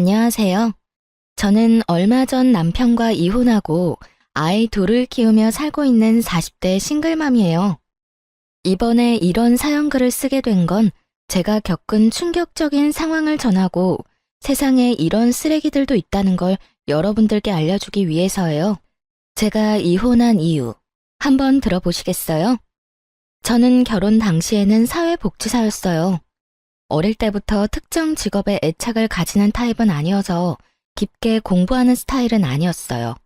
안녕하세요. 저는 얼마 전 남편과 이혼하고 아이 둘을 키우며 살고 있는 40대 싱글맘이에요. 이번에 이런 사연글을 쓰게 된 건 제가 겪은 충격적인 상황을 전하고 세상에 이런 쓰레기들도 있다는 걸 여러분들께 알려주기 위해서예요. 제가 이혼한 이유 한번 들어보시겠어요? 저는 결혼 당시에는 사회복지사였어요. 어릴 때부터 특정 직업에 애착을 가지는 타입은 아니어서 깊게 공부하는 스타일은 아니었어요.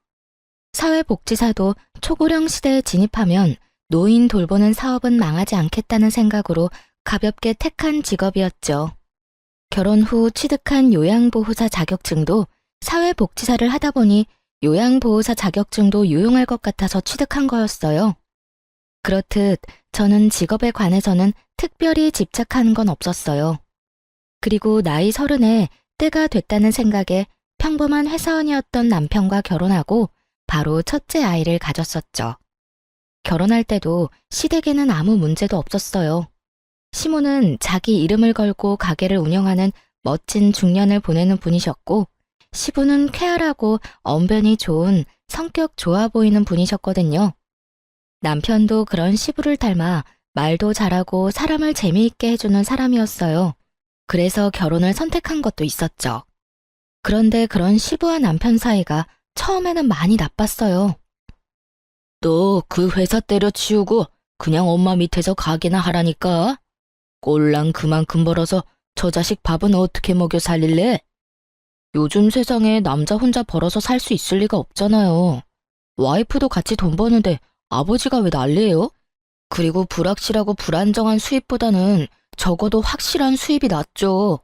사회복지사도 초고령 시대에 진입하면 노인 돌보는 사업은 망하지 않겠다는 생각으로 가볍게 택한 직업이었죠. 결혼 후 취득한 요양보호사 자격증도 사회복지사를 하다 보니 요양보호사 자격증도 유용할 것 같아서 취득한 거였어요. 그렇듯 저는 직업에 관해서는 특별히 집착하는 건 없었어요. 그리고 나이 30에 때가 됐다는 생각에 평범한 회사원이었던 남편과 결혼하고 바로 첫째 아이를 가졌었죠. 결혼할 때도 시댁에는 아무 문제도 없었어요. 시모는 자기 이름을 걸고 가게를 운영하는 멋진 중년을 보내는 분이셨고, 시부는 쾌활하고 언변이 좋은 성격 좋아 보이는 분이셨거든요. 남편도 그런 시부를 닮아 말도 잘하고 사람을 재미있게 해주는 사람이었어요. 그래서 결혼을 선택한 것도 있었죠. 그런데 그런 시부와 남편 사이가 처음에는 많이 나빴어요. 너 그 회사 때려치우고 그냥 엄마 밑에서 가게나 하라니까. 꼴랑 그만큼 벌어서 저 자식 밥은 어떻게 먹여 살릴래? 요즘 세상에 남자 혼자 벌어서 살 수 있을 리가 없잖아요. 와이프도 같이 돈 버는데 아버지가 왜 난리예요? 그리고 불확실하고 불안정한 수입보다는 적어도 확실한 수입이 낫죠.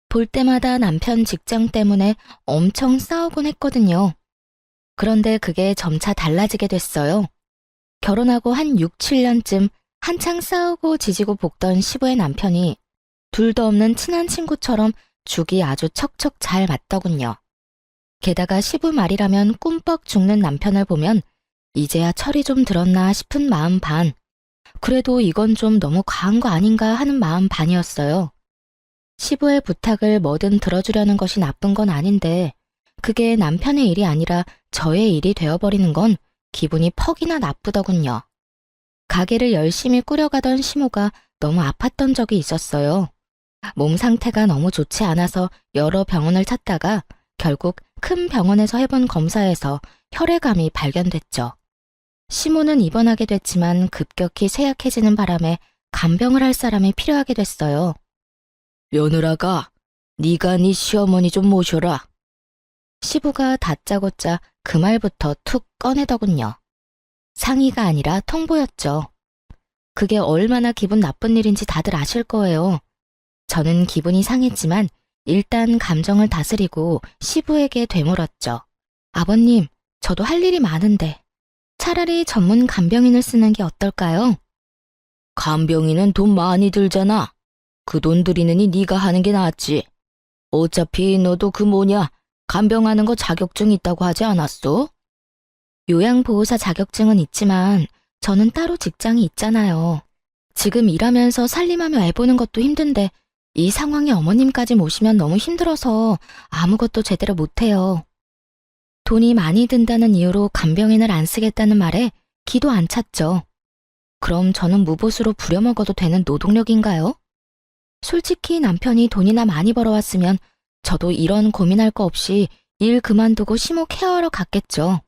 볼 때마다 남편 직장 때문에 엄청 싸우곤 했거든요. 그런데 그게 점차 달라지게 됐어요. 결혼하고 한 6, 7년쯤 한창 싸우고 지지고 볶던 시부의 남편이 둘도 없는 친한 친구처럼 죽이 아주 척척 잘 맞더군요. 게다가 시부 말이라면 꿈뻑 죽는 남편을 보면 이제야 철이 좀 들었나 싶은 마음 반, 그래도 이건 좀 너무 과한 거 아닌가 하는 마음 반이었어요. 시부의 부탁을 뭐든 들어주려는 것이 나쁜 건 아닌데 그게 남편의 일이 아니라 저의 일이 되어버리는 건 기분이 퍽이나 나쁘더군요. 가게를 열심히 꾸려가던 시모가 너무 아팠던 적이 있었어요. 몸 상태가 너무 좋지 않아서 여러 병원을 찾다가 결국 큰 병원에서 해본 검사에서 혈액암이 발견됐죠. 시모는 입원하게 됐지만 급격히 쇠약해지는 바람에 간병을 할 사람이 필요하게 됐어요. 며느라가 네가 네 시어머니 좀 모셔라. 시부가 다짜고짜 그 말부터 툭 꺼내더군요. 상의가 아니라 통보였죠. 그게 얼마나 기분 나쁜 일인지 다들 아실 거예요. 저는 기분이 상했지만 일단 감정을 다스리고 시부에게 되물었죠. 아버님, 저도 할 일이 많은데 차라리 전문 간병인을 쓰는 게 어떨까요? 간병인은 돈 많이 들잖아. 그 돈 들이느니 네가 하는 게 낫지. 어차피 너도 그 뭐냐, 간병하는 거 자격증 있다고 하지 않았어? 요양보호사 자격증은 있지만 저는 따로 직장이 있잖아요. 지금 일하면서 살림하며 애 보는 것도 힘든데 이 상황에 어머님까지 모시면 너무 힘들어서 아무것도 제대로 못해요. 돈이 많이 든다는 이유로 간병인을 안 쓰겠다는 말에 기도 안 찼죠. 그럼 저는 무보수로 부려먹어도 되는 노동력인가요? 솔직히 남편이 돈이나 많이 벌어왔으면 저도 이런 고민할 거 없이 일 그만두고 시모 케어하러 갔겠죠.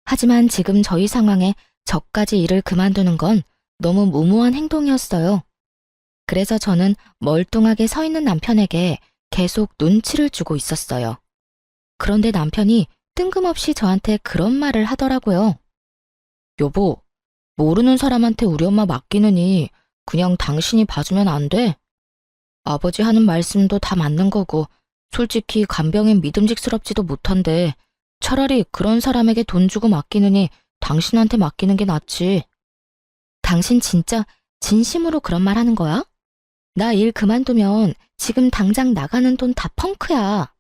하지만 지금 저희 상황에 저까지 일을 그만두는 건 너무 무모한 행동이었어요. 그래서 저는 멀뚱하게 서 있는 남편에게 계속 눈치를 주고 있었어요. 그런데 남편이 뜬금없이 저한테 그런 말을 하더라고요. 여보, 모르는 사람한테 우리 엄마 맡기느니 그냥 당신이 봐주면 안 돼? 아버지 하는 말씀도 다 맞는 거고 솔직히 간병인 믿음직스럽지도 못한데 차라리 그런 사람에게 돈 주고 맡기느니 당신한테 맡기는 게 낫지. 당신 진짜 진심으로 그런 말 하는 거야? 나 일 그만두면 지금 당장 나가는 돈 다 펑크야.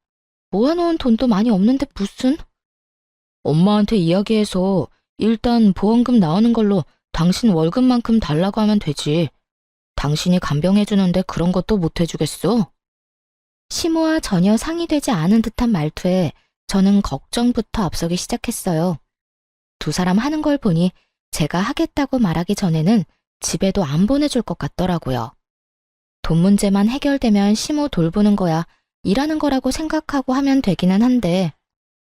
모아놓은 돈도 많이 없는데 무슨? 엄마한테 이야기해서 일단 보험금 나오는 걸로 당신 월급만큼 달라고 하면 되지. 당신이 간병해주는데 그런 것도 못 해주겠어? 시모와 전혀 상의되지 않은 듯한 말투에 저는 걱정부터 앞서기 시작했어요. 두 사람 하는 걸 보니 제가 하겠다고 말하기 전에는 집에도 안 보내줄 것 같더라고요. 돈 문제만 해결되면 시모 돌보는 거야 일하는 거라고 생각하고 하면 되기는 한데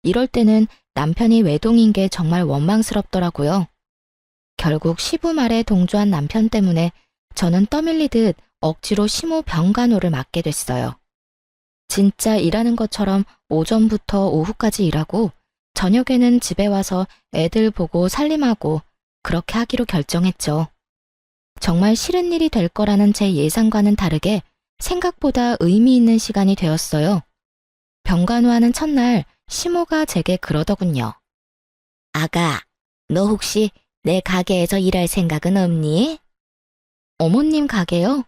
이럴 때는 남편이 외동인 게 정말 원망스럽더라고요. 결국 시부 말에 동조한 남편 때문에 저는 떠밀리듯 억지로 시모 병간호를 맡게 됐어요. 진짜 일하는 것처럼 오전부터 오후까지 일하고 저녁에는 집에 와서 애들 보고 살림하고 그렇게 하기로 결정했죠. 정말 싫은 일이 될 거라는 제 예상과는 다르게 생각보다 의미 있는 시간이 되었어요. 병간호하는 첫날 시모가 제게 그러더군요. 아가, 너 혹시 내 가게에서 일할 생각은 없니? 어머님 가게요?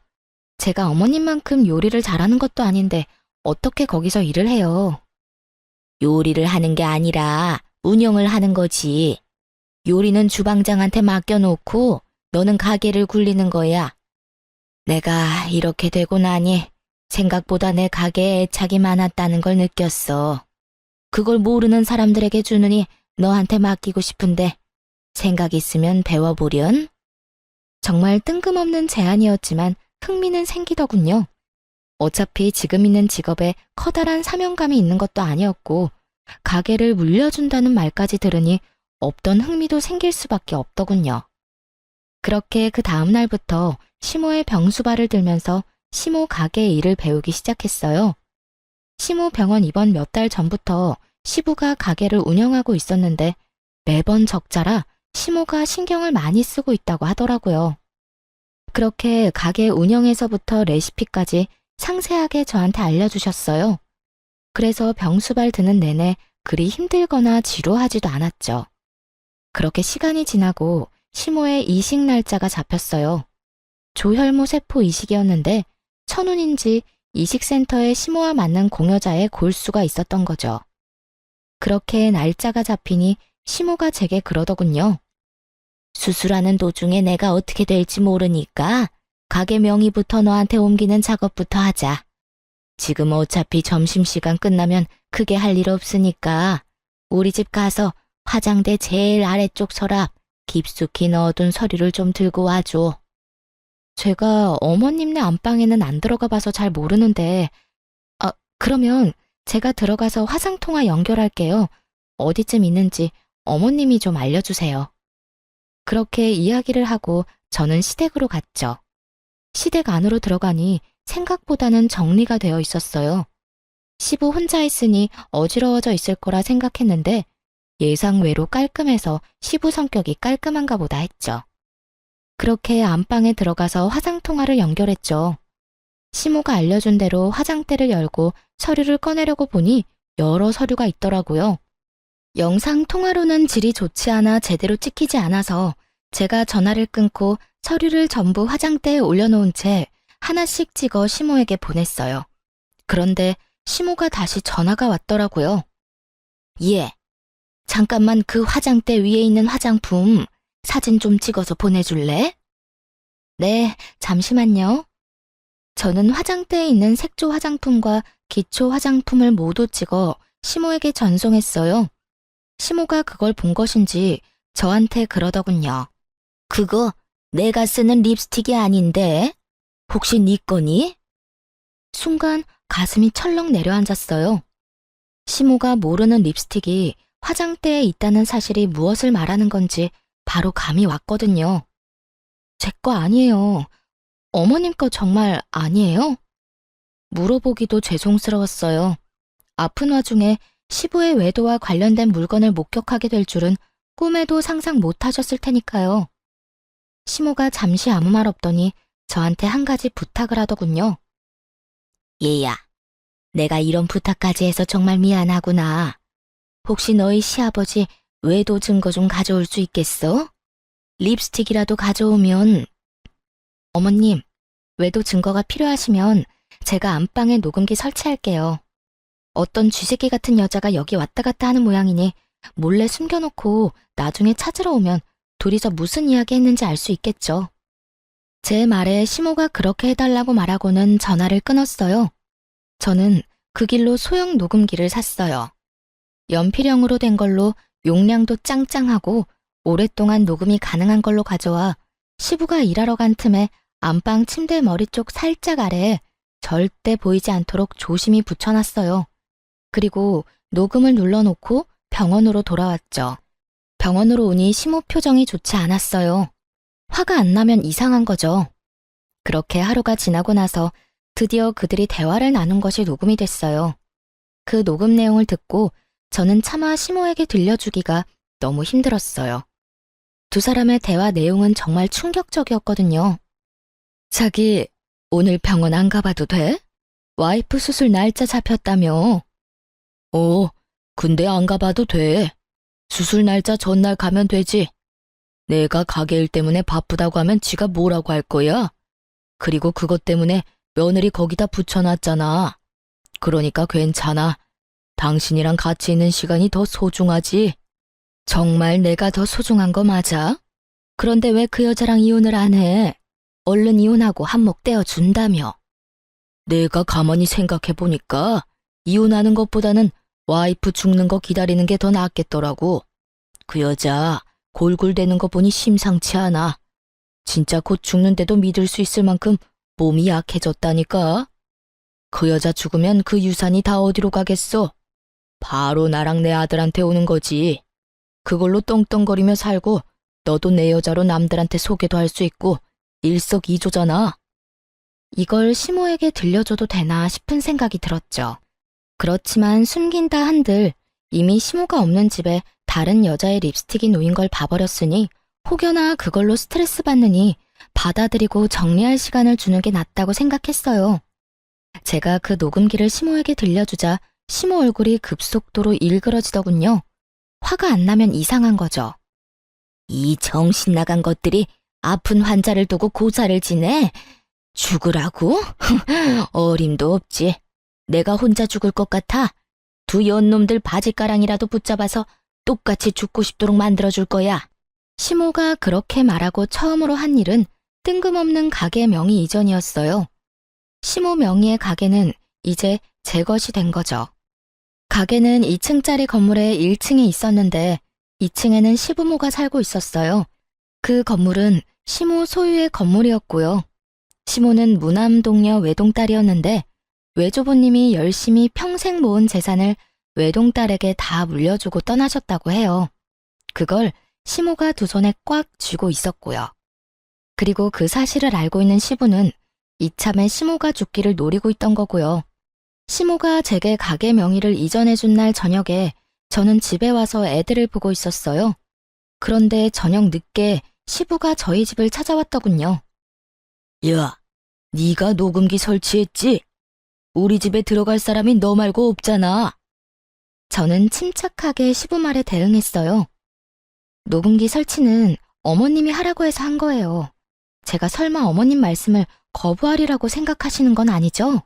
제가 어머님만큼 요리를 잘하는 것도 아닌데 어떻게 거기서 일을 해요? 요리를 하는 게 아니라 운영을 하는 거지. 요리는 주방장한테 맡겨놓고 너는 가게를 굴리는 거야. 내가 이렇게 되고 나니 생각보다 내 가게에 애착이 많았다는 걸 느꼈어. 그걸 모르는 사람들에게 주느니 너한테 맡기고 싶은데 생각 있으면 배워보련? 정말 뜬금없는 제안이었지만 흥미는 생기더군요. 어차피 지금 있는 직업에 커다란 사명감이 있는 것도 아니었고 가게를 물려준다는 말까지 들으니 없던 흥미도 생길 수밖에 없더군요. 그렇게 그 다음 날부터 시모의 병수발을 들면서 시모 가게 일을 배우기 시작했어요. 시모 병원 입원 몇 달 전부터 시부가 가게를 운영하고 있었는데 매번 적자라 시모가 신경을 많이 쓰고 있다고 하더라고요. 그렇게 가게 운영에서부터 레시피까지 상세하게 저한테 알려주셨어요. 그래서 병수발 드는 내내 그리 힘들거나 지루하지도 않았죠. 그렇게 시간이 지나고 시모의 이식 날짜가 잡혔어요. 조혈모 세포 이식이었는데 천운인지 이식센터에 시모와 맞는 공여자의 골수가 있었던 거죠. 그렇게 날짜가 잡히니 시모가 제게 그러더군요. 수술하는 도중에 내가 어떻게 될지 모르니까 가게 명의부터 너한테 옮기는 작업부터 하자. 지금 어차피 점심시간 끝나면 크게 할 일 없으니까 우리 집 가서 화장대 제일 아래쪽 서랍 깊숙이 넣어둔 서류를 좀 들고 와줘. 제가 어머님네 안방에는 안 들어가 봐서 잘 모르는데 그러면 제가 들어가서 화상통화 연결할게요. 어디쯤 있는지 어머님이 좀 알려주세요. 그렇게 이야기를 하고 저는 시댁으로 갔죠. 시댁 안으로 들어가니 생각보다는 정리가 되어 있었어요. 시부 혼자 있으니 어지러워져 있을 거라 생각했는데 예상 외로 깔끔해서 시부 성격이 깔끔한가 보다 했죠. 그렇게 안방에 들어가서 화상통화를 연결했죠. 시모가 알려준 대로 화장대를 열고 서류를 꺼내려고 보니 여러 서류가 있더라고요. 영상통화로는 질이 좋지 않아 제대로 찍히지 않아서 제가 전화를 끊고 서류를 전부 화장대에 올려놓은 채 하나씩 찍어 시모에게 보냈어요. 그런데 시모가 다시 전화가 왔더라고요. 예, 잠깐만 그 화장대 위에 있는 화장품 사진 좀 찍어서 보내줄래? 네, 잠시만요. 저는 화장대에 있는 색조 화장품과 기초 화장품을 모두 찍어 시모에게 전송했어요. 시모가 그걸 본 것인지 저한테 그러더군요. 그거 내가 쓰는 립스틱이 아닌데? 혹시 네 거니? 순간 가슴이 철렁 내려앉았어요. 시모가 모르는 립스틱이 화장대에 있다는 사실이 무엇을 말하는 건지 바로 감이 왔거든요. 제 거 아니에요. 어머님 거 정말 아니에요? 물어보기도 죄송스러웠어요. 아픈 와중에 시부의 외도와 관련된 물건을 목격하게 될 줄은 꿈에도 상상 못 하셨을 테니까요. 시모가 잠시 아무 말 없더니 저한테 한 가지 부탁을 하더군요. 얘야, 내가 이런 부탁까지 해서 정말 미안하구나. 혹시 너희 시아버지 외도 증거 좀 가져올 수 있겠어? 립스틱이라도 가져오면. 어머님, 외도 증거가 필요하시면 제가 안방에 녹음기 설치할게요. 어떤 쥐새끼 같은 여자가 여기 왔다 갔다 하는 모양이니 몰래 숨겨놓고 나중에 찾으러 오면 둘이서 무슨 이야기 했는지 알 수 있겠죠. 제 말에 시모가 그렇게 해달라고 말하고는 전화를 끊었어요. 저는 그 길로 소형 녹음기를 샀어요. 연필형으로 된 걸로 용량도 짱짱하고 오랫동안 녹음이 가능한 걸로 가져와 시부가 일하러 간 틈에 안방 침대 머리 쪽 살짝 아래에 절대 보이지 않도록 조심히 붙여놨어요. 그리고 녹음을 눌러놓고 병원으로 돌아왔죠. 병원으로 오니 시모 표정이 좋지 않았어요. 화가 안 나면 이상한 거죠. 그렇게 하루가 지나고 나서 드디어 그들이 대화를 나눈 것이 녹음이 됐어요. 그 녹음 내용을 듣고 저는 차마 시모에게 들려주기가 너무 힘들었어요. 두 사람의 대화 내용은 정말 충격적이었거든요. 자기, 오늘 병원 안 가봐도 돼? 와이프 수술 날짜 잡혔다며. 근데 안 가봐도 돼. 수술 날짜 전날 가면 되지. 내가 가게 일 때문에 바쁘다고 하면 지가 뭐라고 할 거야? 그리고 그것 때문에 며느리 거기다 붙여놨잖아. 그러니까 괜찮아. 당신이랑 같이 있는 시간이 더 소중하지. 정말 내가 더 소중한 거 맞아? 그런데 왜 그 여자랑 이혼을 안 해? 얼른 이혼하고 한몫 떼어준다며. 내가 가만히 생각해보니까 이혼하는 것보다는 와이프 죽는 거 기다리는 게 더 낫겠더라고. 그 여자 골골대는 거 보니 심상치 않아. 진짜 곧 죽는데도 믿을 수 있을 만큼 몸이 약해졌다니까. 그 여자 죽으면 그 유산이 다 어디로 가겠어? 바로 나랑 내 아들한테 오는 거지. 그걸로 떵떵거리며 살고 너도 내 여자로 남들한테 소개도 할 수 있고 일석이조잖아. 이걸 시모에게 들려줘도 되나 싶은 생각이 들었죠. 그렇지만 숨긴다 한들 이미 시모가 없는 집에 다른 여자의 립스틱이 놓인 걸 봐버렸으니 혹여나 그걸로 스트레스 받느니 받아들이고 정리할 시간을 주는 게 낫다고 생각했어요. 제가 그 녹음기를 시모에게 들려주자 시모 얼굴이 급속도로 일그러지더군요. 화가 안 나면 이상한 거죠. 이 정신 나간 것들이 아픈 환자를 두고 고사를 지내? 죽으라고? 어림도 없지. 내가 혼자 죽을 것 같아? 두 연놈들 바지가랑이라도 붙잡아서 똑같이 죽고 싶도록 만들어줄 거야. 시모가 그렇게 말하고 처음으로 한 일은 뜬금없는 가게 명의 이전이었어요. 시모 명의의 가게는 이제 제 것이 된 거죠. 가게는 2층짜리 건물의 1층에 있었는데 2층에는 시부모가 살고 있었어요. 그 건물은 시모 소유의 건물이었고요. 시모는 무남동녀 외동딸이었는데 외조부님이 열심히 평생 모은 재산을 외동딸에게 다 물려주고 떠나셨다고 해요. 그걸 시모가 두 손에 꽉 쥐고 있었고요. 그리고 그 사실을 알고 있는 시부는 이참에 시모가 죽기를 노리고 있던 거고요. 시모가 제게 가게 명의를 이전해준 날 저녁에 저는 집에 와서 애들을 보고 있었어요. 그런데 저녁 늦게 시부가 저희 집을 찾아왔더군요. 야, 네가 녹음기 설치했지? 우리 집에 들어갈 사람이 너 말고 없잖아. 저는 침착하게 시부 말에 대응했어요. 녹음기 설치는 어머님이 하라고 해서 한 거예요. 제가 설마 어머님 말씀을 거부하리라고 생각하시는 건 아니죠?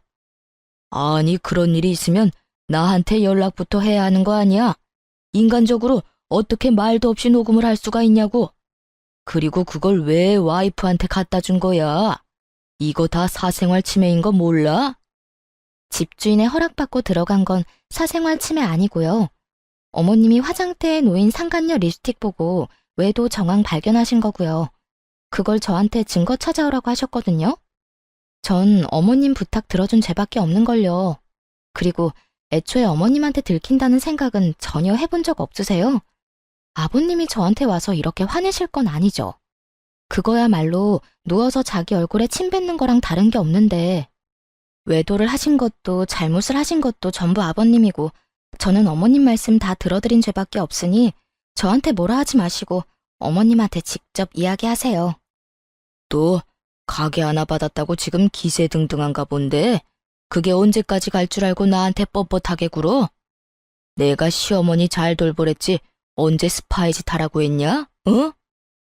아니, 그런 일이 있으면 나한테 연락부터 해야 하는 거 아니야? 인간적으로 어떻게 말도 없이 녹음을 할 수가 있냐고. 그리고 그걸 왜 와이프한테 갖다 준 거야? 이거 다 사생활 침해인 거 몰라? 집주인의 허락받고 들어간 건 사생활 침해 아니고요. 어머님이 화장대에 놓인 상간녀 립스틱 보고 외도 정황 발견하신 거고요. 그걸 저한테 증거 찾아오라고 하셨거든요. 전 어머님 부탁 들어준 죄밖에 없는걸요. 그리고 애초에 어머님한테 들킨다는 생각은 전혀 해본 적 없으세요? 아버님이 저한테 와서 이렇게 화내실 건 아니죠. 그거야말로 누워서 자기 얼굴에 침 뱉는 거랑 다른 게 없는데 외도를 하신 것도 잘못을 하신 것도 전부 아버님이고 저는 어머님 말씀 다 들어드린 죄밖에 없으니 저한테 뭐라 하지 마시고 어머님한테 직접 이야기하세요. 또 가게 하나 받았다고 지금 기세등등한가 본데 그게 언제까지 갈 줄 알고 나한테 뻣뻣하게 굴어? 내가 시어머니 잘 돌보랬지 언제 스파이짓 하라고 했냐? 어?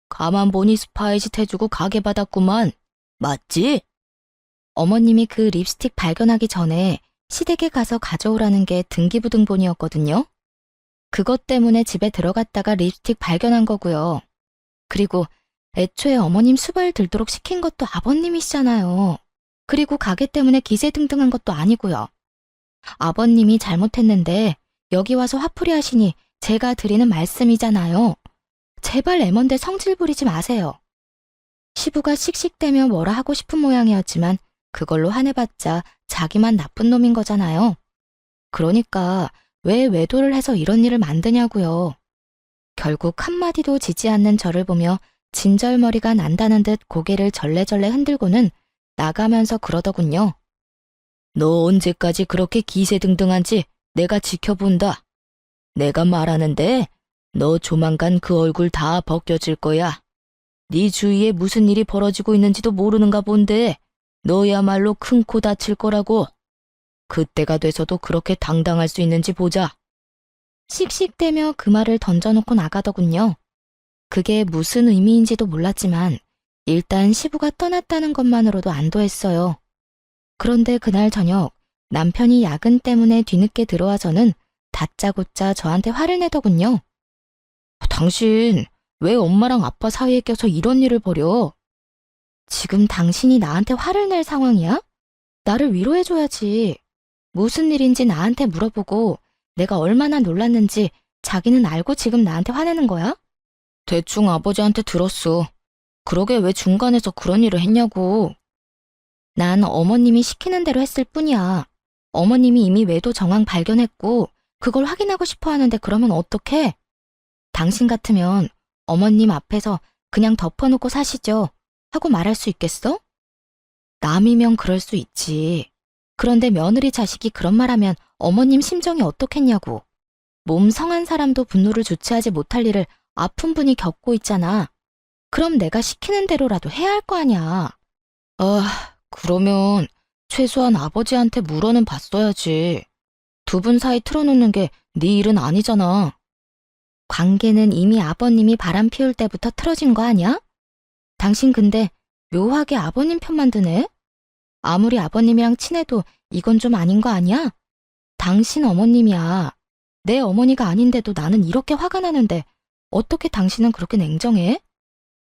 가만 보니 스파이짓 해주고 가게 받았구만. 맞지? 어머님이 그 립스틱 발견하기 전에 시댁에 가서 가져오라는 게 등기부등본이었거든요. 그것 때문에 집에 들어갔다가 립스틱 발견한 거고요. 그리고 애초에 어머님 수발 들도록 시킨 것도 아버님이시잖아요. 그리고 가게 때문에 기세등등한 것도 아니고요. 아버님이 잘못했는데 여기 와서 화풀이 하시니 제가 드리는 말씀이잖아요. 제발 애먼데 성질 부리지 마세요. 시부가 씩씩대며 뭐라 하고 싶은 모양이었지만 그걸로 화내봤자 자기만 나쁜 놈인 거잖아요. 그러니까 왜 외도를 해서 이런 일을 만드냐고요. 결국 한마디도 지지 않는 저를 보며 진절머리가 난다는 듯 고개를 절레절레 흔들고는 나가면서 그러더군요. 너 언제까지 그렇게 기세등등한지 내가 지켜본다. 내가 말하는데 너 조만간 그 얼굴 다 벗겨질 거야. 네 주위에 무슨 일이 벌어지고 있는지도 모르는가 본데 너야말로 큰 코 다칠 거라고. 그때가 돼서도 그렇게 당당할 수 있는지 보자. 씩씩대며 그 말을 던져놓고 나가더군요. 그게 무슨 의미인지도 몰랐지만 일단 시부가 떠났다는 것만으로도 안도했어요. 그런데 그날 저녁 남편이 야근 때문에 뒤늦게 들어와서는 다짜고짜 저한테 화를 내더군요. 당신 왜 엄마랑 아빠 사이에 껴서 이런 일을 벌여? 지금 당신이 나한테 화를 낼 상황이야? 나를 위로해줘야지. 무슨 일인지 나한테 물어보고 내가 얼마나 놀랐는지 자기는 알고 지금 나한테 화내는 거야? 대충 아버지한테 들었어. 그러게 왜 중간에서 그런 일을 했냐고. 난 어머님이 시키는 대로 했을 뿐이야. 어머님이 이미 외도 정황 발견했고 그걸 확인하고 싶어 하는데 그러면 어떡해? 당신 같으면 어머님 앞에서 그냥 덮어놓고 사시죠 하고 말할 수 있겠어? 남이면 그럴 수 있지. 그런데 며느리 자식이 그런 말하면 어머님 심정이 어떻겠냐고. 몸 성한 사람도 분노를 주체하지 못할 일을 아픈 분이 겪고 있잖아. 그럼 내가 시키는 대로라도 해야 할 거 아니야. 그러면 최소한 아버지한테 물어는 봤어야지. 두 분 사이 틀어놓는 게 네 일은 아니잖아. 관계는 이미 아버님이 바람 피울 때부터 틀어진 거 아니야? 당신 근데 묘하게 아버님 편만 드네? 아무리 아버님이랑 친해도 이건 좀 아닌 거 아니야? 당신 어머님이야. 내 어머니가 아닌데도 나는 이렇게 화가 나는데 어떻게 당신은 그렇게 냉정해?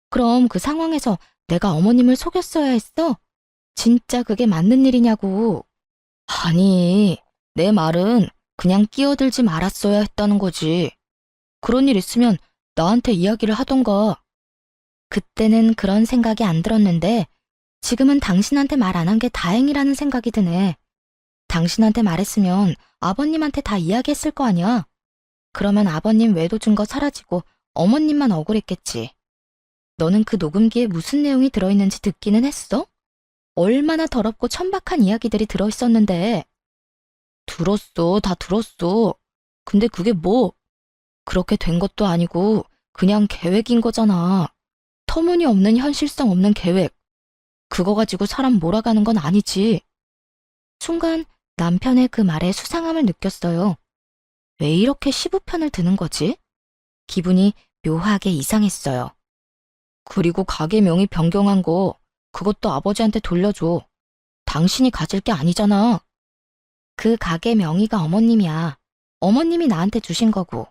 그럼 그 상황에서 내가 어머님을 속였어야 했어? 진짜 그게 맞는 일이냐고. 아니, 내 말은 그냥 끼어들지 말았어야 했다는 거지. 그런 일 있으면 나한테 이야기를 하던가. 그때는 그런 생각이 안 들었는데 지금은 당신한테 말 안 한 게 다행이라는 생각이 드네. 당신한테 말했으면 아버님한테 다 이야기했을 거 아니야. 그러면 아버님 외도 증거 사라지고 어머님만 억울했겠지. 너는 그 녹음기에 무슨 내용이 들어있는지 듣기는 했어? 얼마나 더럽고 천박한 이야기들이 들어있었는데. 들었어, 다 들었어. 근데 그게 뭐? 그렇게 된 것도 아니고 그냥 계획인 거잖아. 터무니없는 현실성 없는 계획. 그거 가지고 사람 몰아가는 건 아니지. 순간 남편의 그 말에 수상함을 느꼈어요. 왜 이렇게 시부 편을 드는 거지? 기분이 묘하게 이상했어요. 그리고 가게 명의 변경한 거 그것도 아버지한테 돌려줘. 당신이 가질 게 아니잖아. 그 가게 명의가 어머님이야. 어머님이 나한테 주신 거고.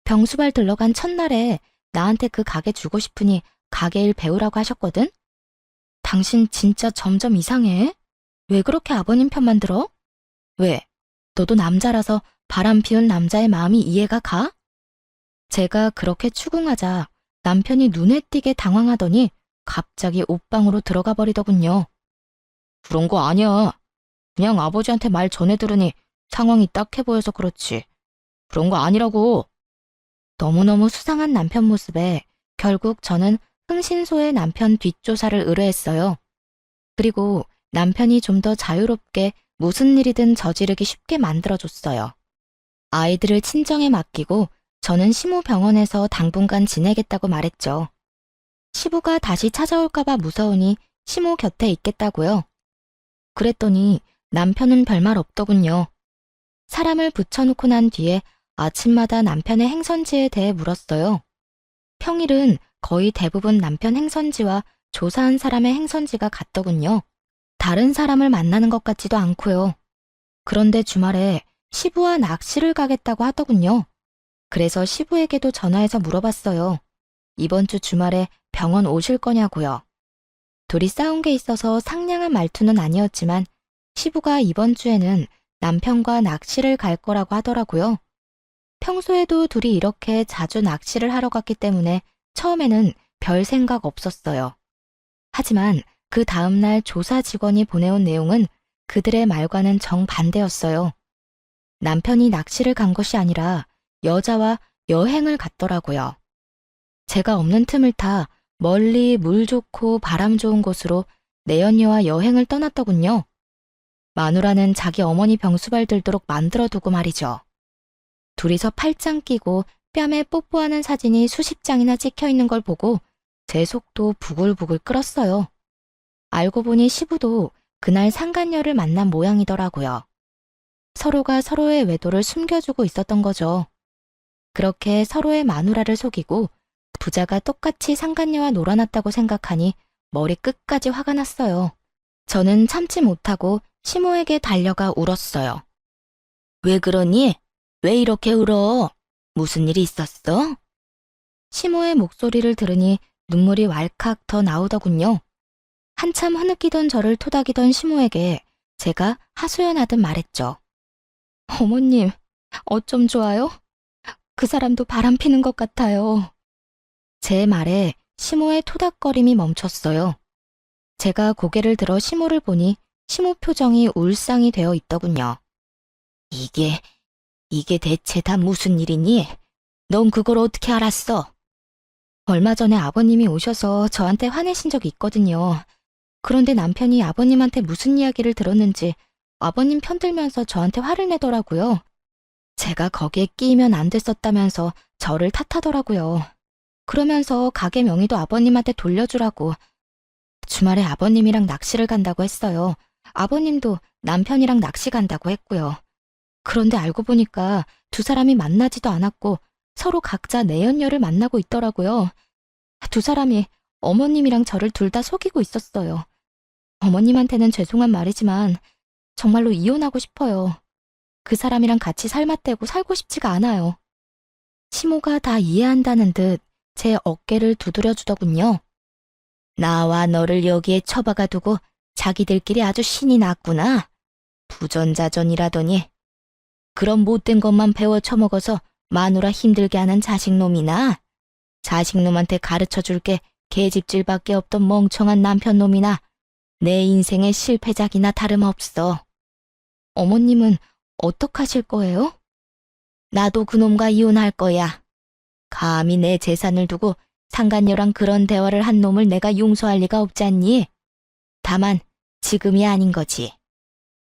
병수발 들러간 첫날에 나한테 그 가게 주고 싶으니 가게 일 배우라고 하셨거든? 당신 진짜 점점 이상해. 왜 그렇게 아버님 편만 들어? 왜? 너도 남자라서 바람 피운 남자의 마음이 이해가 가? 제가 그렇게 추궁하자 남편이 눈에 띄게 당황하더니 갑자기 옷방으로 들어가 버리더군요. 그런 거 아니야. 그냥 아버지한테 말 전해 들으니 상황이 딱해 보여서 그렇지. 그런 거 아니라고. 너무너무 수상한 남편 모습에 결국 저는 흥신소에 남편 뒷조사를 의뢰했어요. 그리고 남편이 좀 더 자유롭게 무슨 일이든 저지르기 쉽게 만들어줬어요. 아이들을 친정에 맡기고 저는 시무병원에서 당분간 지내겠다고 말했죠. 시부가 다시 찾아올까봐 무서우니 시모 곁에 있겠다고요. 그랬더니 남편은 별말 없더군요. 사람을 붙여놓고 난 뒤에 아침마다 남편의 행선지에 대해 물었어요. 평일은 거의 대부분 남편 행선지와 조사한 사람의 행선지가 같더군요. 다른 사람을 만나는 것 같지도 않고요. 그런데 주말에 시부와 낚시를 가겠다고 하더군요. 그래서 시부에게도 전화해서 물어봤어요. 이번 주 주말에 병원 오실 거냐고요. 둘이 싸운 게 있어서 상냥한 말투는 아니었지만 시부가 이번 주에는 남편과 낚시를 갈 거라고 하더라고요. 평소에도 둘이 이렇게 자주 낚시를 하러 갔기 때문에 처음에는 별 생각 없었어요. 하지만 그 다음날 조사 직원이 보내온 내용은 그들의 말과는 정반대였어요. 남편이 낚시를 간 것이 아니라 여자와 여행을 갔더라고요. 제가 없는 틈을 타 멀리 물 좋고 바람 좋은 곳으로 내연녀와 여행을 떠났더군요. 마누라는 자기 어머니 병수발 들도록 만들어두고 말이죠. 둘이서 팔짱 끼고 뺨에 뽀뽀하는 사진이 수십 장이나 찍혀 있는 걸 보고 제 속도 부글부글 끓었어요. 알고 보니 시부도 그날 상간녀를 만난 모양이더라고요. 서로가 서로의 외도를 숨겨주고 있었던 거죠. 그렇게 서로의 마누라를 속이고 부자가 똑같이 상간녀와 놀아났다고 생각하니 머리 끝까지 화가 났어요. 저는 참지 못하고 시모에게 달려가 울었어요. 왜 그러니? 왜 이렇게 울어? 무슨 일이 있었어? 시모의 목소리를 들으니 눈물이 왈칵 더 나오더군요. 한참 흐느끼던 저를 토닥이던 시모에게 제가 하소연하듯 말했죠. 어머님, 어쩜 좋아요? 그 사람도 바람 피는 것 같아요. 제 말에 시모의 토닥거림이 멈췄어요. 제가 고개를 들어 시모를 보니 시모 표정이 울상이 되어 있더군요. 이게 대체 다 무슨 일이니? 넌 그걸 어떻게 알았어? 얼마 전에 아버님이 오셔서 저한테 화내신 적이 있거든요. 그런데 남편이 아버님한테 무슨 이야기를 들었는지 아버님 편들면서 저한테 화를 내더라고요. 제가 거기에 끼면 안 됐었다면서 저를 탓하더라고요. 그러면서 가게 명의도 아버님한테 돌려주라고. 주말에 아버님이랑 낚시를 간다고 했어요. 아버님도 남편이랑 낚시 간다고 했고요. 그런데 알고 보니까 두 사람이 만나지도 않았고 서로 각자 내연녀를 만나고 있더라고요. 두 사람이 어머님이랑 저를 둘 다 속이고 있었어요. 어머님한테는 죄송한 말이지만 정말로 이혼하고 싶어요. 그 사람이랑 같이 살맛대고 살고 싶지가 않아요. 시모가 다 이해한다는 듯 제 어깨를 두드려주더군요. 나와 너를 여기에 처박아 두고 자기들끼리 아주 신이 났구나. 부전자전이라더니. 그런 못된 것만 배워 처먹어서 마누라 힘들게 하는 자식놈이나 자식놈한테 가르쳐줄 게 계집질밖에 없던 멍청한 남편놈이나 내 인생의 실패작이나 다름없어. 어머님은 어떡하실 거예요? 나도 그놈과 이혼할 거야. 감히 내 재산을 두고 상간녀랑 그런 대화를 한 놈을 내가 용서할 리가 없잖니. 다만 지금이 아닌 거지.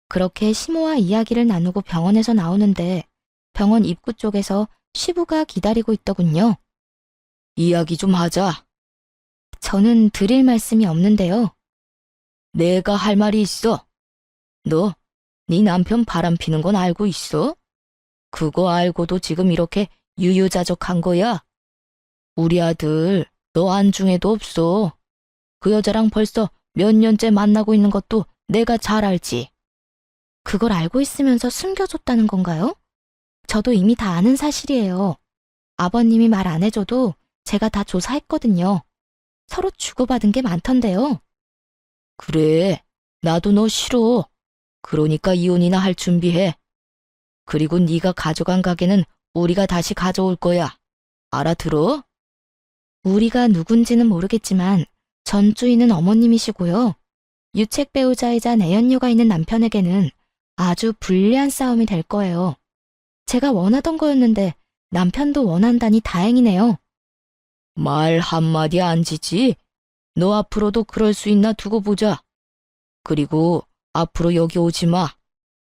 그렇게 시모와 이야기를 나누고 병원에서 나오는데 병원 입구 쪽에서 시부가 기다리고 있더군요. 이야기 좀 하자. 저는 드릴 말씀이 없는데요. 내가 할 말이 있어. 너, 네 남편 바람 피는 건 알고 있어? 그거 알고도 지금 이렇게 유유자적한 거야? 우리 아들, 너 안중에도 없어. 그 여자랑 벌써 몇 년째 만나고 있는 것도 내가 잘 알지. 그걸 알고 있으면서 숨겨줬다는 건가요? 저도 이미 다 아는 사실이에요. 아버님이 말 안 해줘도 제가 다 조사했거든요. 서로 주고받은 게 많던데요. 그래, 나도 너 싫어. 그러니까 이혼이나 할 준비해. 그리고 네가 가져간 가게는 우리가 다시 가져올 거야. 알아들어? 우리가 누군지는 모르겠지만 전 주인은 어머님이시고요. 유책 배우자이자 내연녀가 있는 남편에게는 아주 불리한 싸움이 될 거예요. 제가 원하던 거였는데 남편도 원한다니 다행이네요. 말 한마디 안 지지? 너 앞으로도 그럴 수 있나 두고 보자. 그리고 앞으로 여기 오지 마.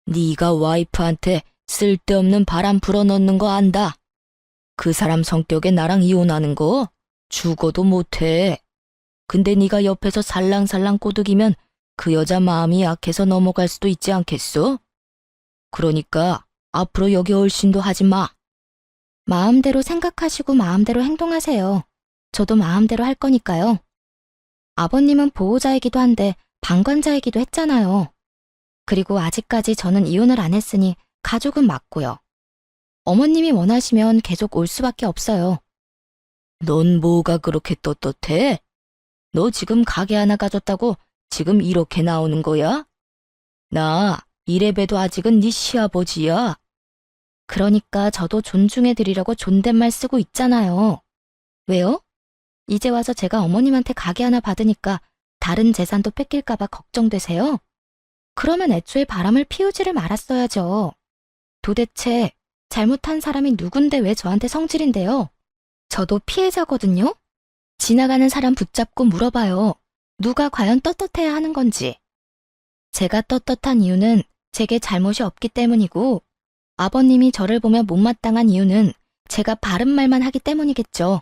네가 와이프한테 쓸데없는 바람 불어넣는 거 안다. 그 사람 성격에 나랑 이혼하는 거 죽어도 못해. 근데 네가 옆에서 살랑살랑 꼬드기면 그 여자 마음이 약해서 넘어갈 수도 있지 않겠어? 그러니까 앞으로 여기 얼씬도 하지 마. 마음대로 생각하시고 마음대로 행동하세요. 저도 마음대로 할 거니까요. 아버님은 보호자이기도 한데 방관자이기도 했잖아요. 그리고 아직까지 저는 이혼을 안 했으니 가족은 맞고요. 어머님이 원하시면 계속 올 수밖에 없어요. 넌 뭐가 그렇게 떳떳해? 너 지금 가게 하나 가졌다고 지금 이렇게 나오는 거야? 나 이래봬도 아직은 네 시아버지야. 그러니까 저도 존중해드리려고 존댓말 쓰고 있잖아요. 왜요? 이제 와서 제가 어머님한테 가게 하나 받으니까 다른 재산도 뺏길까봐 걱정되세요? 그러면 애초에 바람을 피우지를 말았어야죠. 도대체 잘못한 사람이 누군데 왜 저한테 성질인데요? 저도 피해자거든요? 지나가는 사람 붙잡고 물어봐요. 누가 과연 떳떳해야 하는 건지. 제가 떳떳한 이유는 제게 잘못이 없기 때문이고, 아버님이 저를 보며 못마땅한 이유는 제가 바른 말만 하기 때문이겠죠.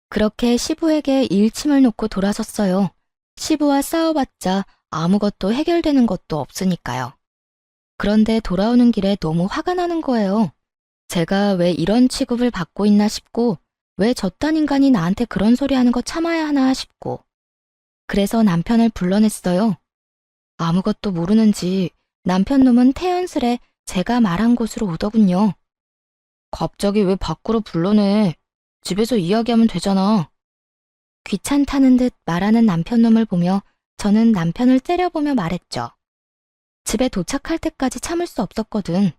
그렇게 시부에게 일침을 놓고 돌아섰어요. 시부와 싸워봤자 아무것도 해결되는 것도 없으니까요. 그런데 돌아오는 길에 너무 화가 나는 거예요. 제가 왜 이런 취급을 받고 있나 싶고, 왜 저딴 인간이 나한테 그런 소리 하는 거 참아야 하나 싶고. 그래서 남편을 불러냈어요. 아무것도 모르는지 남편 놈은 태연스레 제가 말한 곳으로 오더군요. 갑자기 왜 밖으로 불러내? 집에서 이야기하면 되잖아. 귀찮다는 듯 말하는 남편 놈을 보며 저는 남편을 째려보며 말했죠. 집에 도착할 때까지 참을 수 없었거든.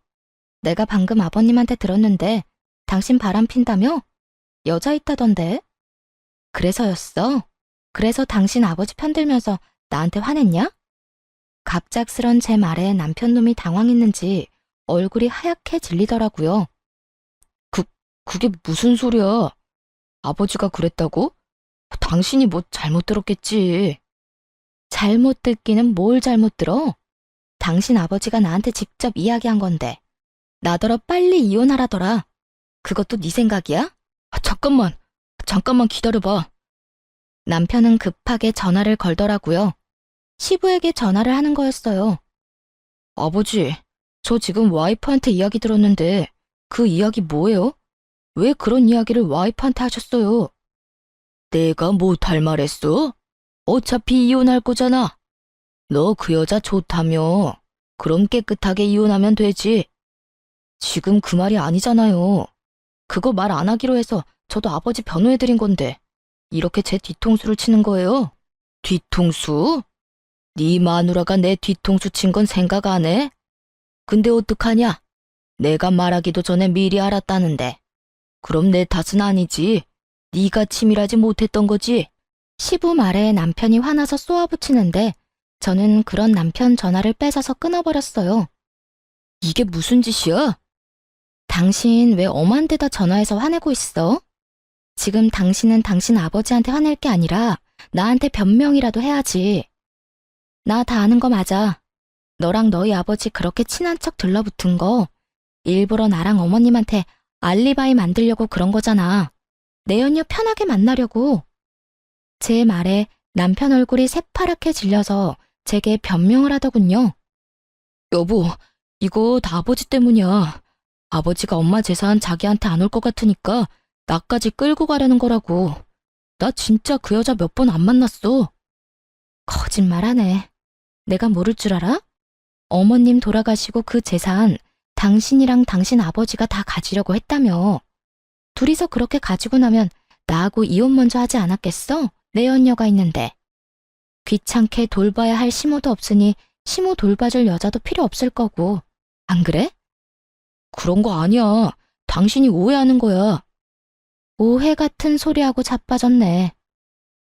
내가 방금 아버님한테 들었는데 당신 바람 핀다며? 여자 있다던데? 그래서였어? 그래서 당신 아버지 편들면서 나한테 화냈냐? 갑작스런 제 말에 남편 놈이 당황했는지 얼굴이 하얗게 질리더라고요. 그게 무슨 소리야? 아버지가 그랬다고? 당신이 뭐 잘못 들었겠지. 잘못 듣기는 뭘 잘못 들어? 당신 아버지가 나한테 직접 이야기한 건데. 나더러 빨리 이혼하라더라. 그것도 네 생각이야? 잠깐만 기다려봐. 남편은 급하게 전화를 걸더라고요. 시부에게 전화를 하는 거였어요. 아버지, 저 지금 와이프한테 이야기 들었는데 그 이야기 뭐예요? 왜 그런 이야기를 와이프한테 하셨어요? 내가 못할 말했어? 어차피 이혼할 거잖아. 너 그 여자 좋다며. 그럼 깨끗하게 이혼하면 되지. 지금 그 말이 아니잖아요. 그거 말 안 하기로 해서 저도 아버지 변호해드린 건데 이렇게 제 뒤통수를 치는 거예요? 뒤통수? 네 마누라가 내 뒤통수 친 건 생각 안 해? 근데 어떡하냐? 내가 말하기도 전에 미리 알았다는데. 그럼 내 탓은 아니지. 네가 치밀하지 못했던 거지. 시부 말에 남편이 화나서 쏘아붙이는데 저는 그런 남편 전화를 뺏어서 끊어버렸어요. 이게 무슨 짓이야? 당신 왜 엄한 데다 전화해서 화내고 있어? 지금 당신은 당신 아버지한테 화낼 게 아니라 나한테 변명이라도 해야지. 나 다 아는 거 맞아. 너랑 너희 아버지 그렇게 친한 척 들러붙은 거 일부러 나랑 어머님한테 알리바이 만들려고 그런 거잖아. 내연녀 편하게 만나려고. 제 말에 남편 얼굴이 새파랗게 질려서 제게 변명을 하더군요. 여보, 이거 다 아버지 때문이야. 아버지가 엄마 재산 자기한테 안 올 것 같으니까 나까지 끌고 가려는 거라고. 나 진짜 그 여자 몇 번 안 만났어. 거짓말하네. 내가 모를 줄 알아? 어머님 돌아가시고 그 재산 당신이랑 당신 아버지가 다 가지려고 했다며. 둘이서 그렇게 가지고 나면 나하고 이혼 먼저 하지 않았겠어? 내 연녀가 있는데. 귀찮게 돌봐야 할 시모도 없으니 시모 돌봐줄 여자도 필요 없을 거고. 안 그래? 그런 거 아니야. 당신이 오해하는 거야. 오해 같은 소리하고 자빠졌네.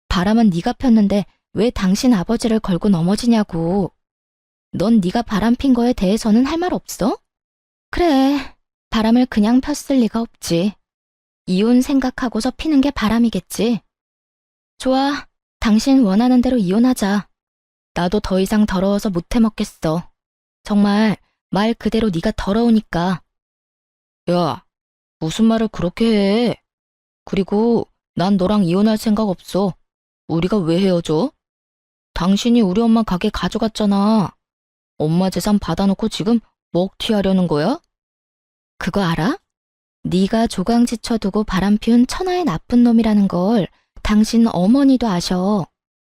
바람은 네가 폈는데 왜 당신 아버지를 걸고 넘어지냐고. 넌 네가 바람 핀 거에 대해서는 할 말 없어? 그래, 바람을 그냥 폈을 리가 없지. 이혼 생각하고서 피는 게 바람이겠지. 좋아, 당신 원하는 대로 이혼하자. 나도 더 이상 더러워서 못 해먹겠어. 정말 말 그대로 네가 더러우니까. 야, 무슨 말을 그렇게 해? 그리고 난 너랑 이혼할 생각 없어. 우리가 왜 헤어져? 당신이 우리 엄마 가게 가져갔잖아. 엄마 재산 받아놓고 지금 먹튀하려는 거야? 그거 알아? 네가 조강지쳐 두고 바람 피운 천하의 나쁜 놈이라는 걸 당신 어머니도 아셔.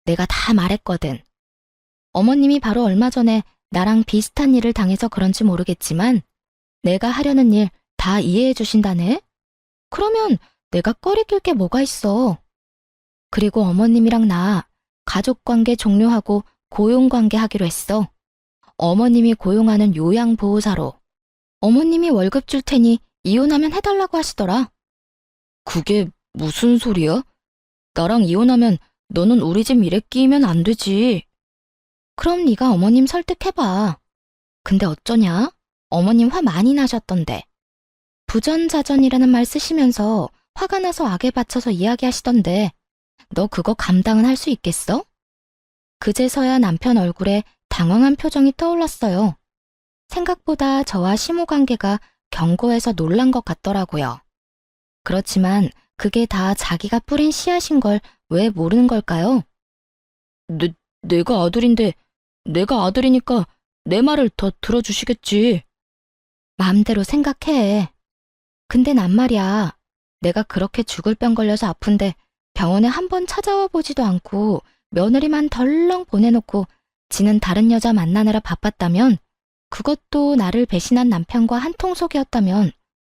내가 다 말했거든. 어머님이 바로 얼마 전에 나랑 비슷한 일을 당해서 그런지 모르겠지만 내가 하려는 일 다 이해해 주신다네? 그러면 내가 꺼리낄 게 뭐가 있어. 그리고 어머님이랑 나 가족관계 종료하고 고용관계 하기로 했어. 어머님이 고용하는 요양보호사로. 어머님이 월급 줄 테니 이혼하면 해달라고 하시더라. 그게 무슨 소리야? 나랑 이혼하면 너는 우리 집 일에 끼면 안 되지. 그럼 네가 어머님 설득해봐. 근데 어쩌냐? 어머님 화 많이 나셨던데. 부전자전이라는 말 쓰시면서 화가 나서 악에 받쳐서 이야기하시던데 너 그거 감당은 할 수 있겠어? 그제서야 남편 얼굴에 당황한 표정이 떠올랐어요. 생각보다 저와 시모 관계가 견고해서 놀란 것 같더라고요. 그렇지만 그게 다 자기가 뿌린 씨앗인 걸 왜 모르는 걸까요? 내가 아들인데 내가 아들이니까 내 말을 더 들어주시겠지. 마음대로 생각해. 근데 난 말이야. 내가 그렇게 죽을 병 걸려서 아픈데 병원에 한 번 찾아와 보지도 않고 며느리만 덜렁 보내놓고 지는 다른 여자 만나느라 바빴다면, 그것도 나를 배신한 남편과 한통속이었다면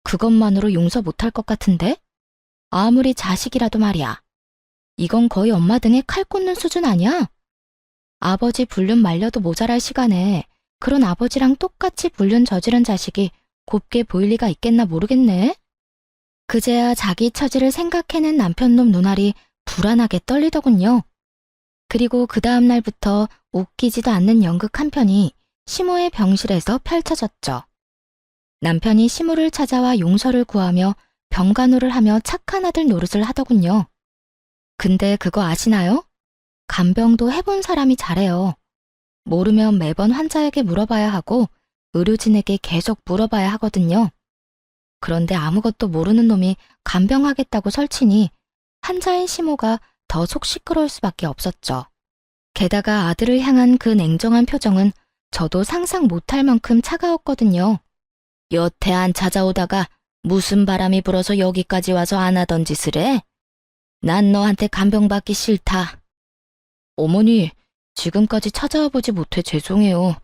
그것만으로 용서 못할 것 같은데? 아무리 자식이라도 말이야. 이건 거의 엄마 등에 칼 꽂는 수준 아니야? 아버지 불륜 말려도 모자랄 시간에 그런 아버지랑 똑같이 불륜 저지른 자식이 곱게 보일 리가 있겠나 모르겠네. 그제야 자기 처지를 생각해낸 남편놈 눈알이 불안하게 떨리더군요. 그리고 그 다음 날부터 웃기지도 않는 연극 한 편이 시모의 병실에서 펼쳐졌죠. 남편이 시모를 찾아와 용서를 구하며 병간호를 하며 착한 아들 노릇을 하더군요. 근데 그거 아시나요? 간병도 해본 사람이 잘해요. 모르면 매번 환자에게 물어봐야 하고 의료진에게 계속 물어봐야 하거든요. 그런데 아무것도 모르는 놈이 간병하겠다고 설치니 환자인 시모가 더 속 시끄러울 수밖에 없었죠. 게다가 아들을 향한 그 냉정한 표정은 저도 상상 못할 만큼 차가웠거든요. 여태 안 찾아오다가 무슨 바람이 불어서 여기까지 와서 안 하던 짓을 해? 난 너한테 간병받기 싫다. 어머니, 지금까지 찾아와 보지 못해 죄송해요.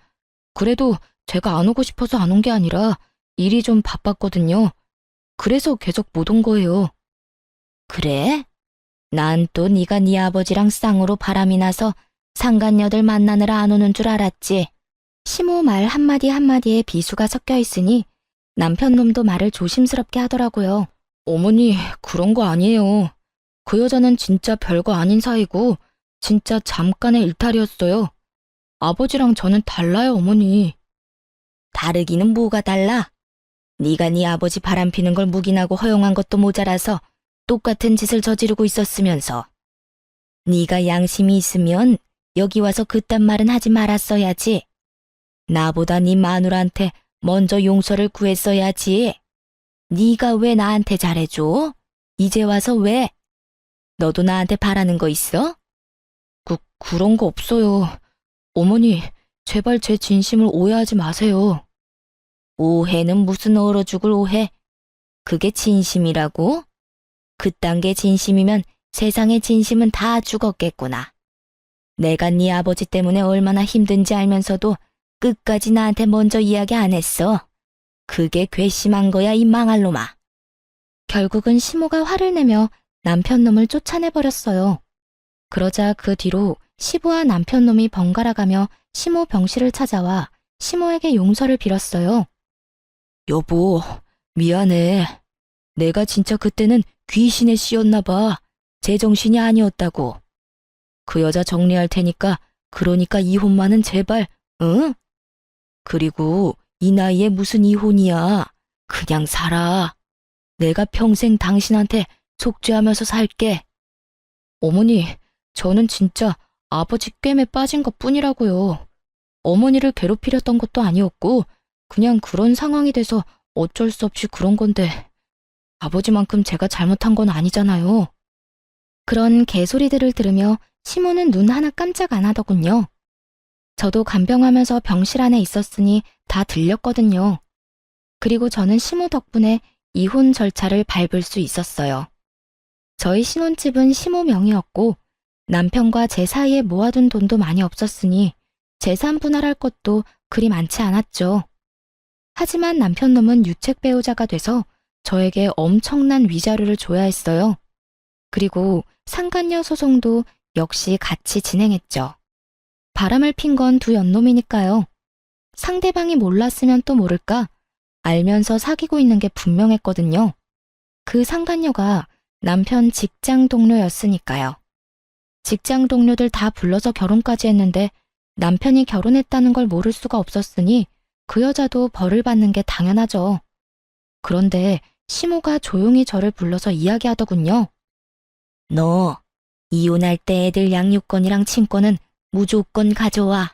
그래도 제가 안 오고 싶어서 안 온 게 아니라 일이 좀 바빴거든요. 그래서 계속 못 온 거예요. 그래? 난 또 네가 네 아버지랑 쌍으로 바람이 나서 상간녀들 만나느라 안 오는 줄 알았지. 시모 말 한마디 한마디에 비수가 섞여 있으니 남편 놈도 말을 조심스럽게 하더라고요. 어머니, 그런 거 아니에요. 그 여자는 진짜 별거 아닌 사이고 진짜 잠깐의 일탈이었어요. 아버지랑 저는 달라요, 어머니. 다르기는 뭐가 달라? 네가 네 아버지 바람피는 걸 묵인하고 허용한 것도 모자라서 똑같은 짓을 저지르고 있었으면서. 네가 양심이 있으면 여기 와서 그딴 말은 하지 말았어야지. 나보다 네 마누라한테 먼저 용서를 구했어야지. 네가 왜 나한테 잘해줘? 이제 와서 왜? 너도 나한테 바라는 거 있어? 그런 거 없어요. 어머니, 제발 제 진심을 오해하지 마세요. 오해는 무슨 얼어 죽을 오해? 그게 진심이라고? 그딴 게 진심이면 세상의 진심은 다 죽었겠구나. 내가 네 아버지 때문에 얼마나 힘든지 알면서도 끝까지 나한테 먼저 이야기 안 했어. 그게 괘씸한 거야, 이 망할 놈아. 결국은 시모가 화를 내며 남편 놈을 쫓아내버렸어요. 그러자 그 뒤로 시부와 남편 놈이 번갈아가며 시모 병실을 찾아와 시모에게 용서를 빌었어요. 여보, 미안해. 내가 진짜 그때는 귀신에 씌였나 봐. 제정신이 아니었다고. 그 여자 정리할 테니까 그러니까 이혼만은 제발, 응? 그리고 이 나이에 무슨 이혼이야. 그냥 살아. 내가 평생 당신한테 속죄하면서 살게. 어머니, 저는 진짜 아버지 꿰매 빠진 것뿐이라고요. 어머니를 괴롭히렸던 것도 아니었고 그냥 그런 상황이 돼서 어쩔 수 없이 그런 건데 아버지만큼 제가 잘못한 건 아니잖아요. 그런 개소리들을 들으며 시모는 눈 하나 깜짝 안 하더군요. 저도 간병하면서 병실 안에 있었으니 다 들렸거든요. 그리고 저는 시모 덕분에 이혼 절차를 밟을 수 있었어요. 저희 신혼집은 시모 명의였고 남편과 제 사이에 모아둔 돈도 많이 없었으니 재산 분할할 것도 그리 많지 않았죠. 하지만 남편놈은 유책 배우자가 돼서 저에게 엄청난 위자료를 줘야 했어요. 그리고 상간녀 소송도 역시 같이 진행했죠. 바람을 핀 건 두 연놈이니까요. 상대방이 몰랐으면 또 모를까 알면서 사귀고 있는 게 분명했거든요. 그 상간녀가 남편 직장 동료였으니까요. 직장 동료들 다 불러서 결혼까지 했는데 남편이 결혼했다는 걸 모를 수가 없었으니 그 여자도 벌을 받는 게 당연하죠. 그런데 시모가 조용히 저를 불러서 이야기하더군요. 너 이혼할 때 애들 양육권이랑 친권은 무조건 가져와.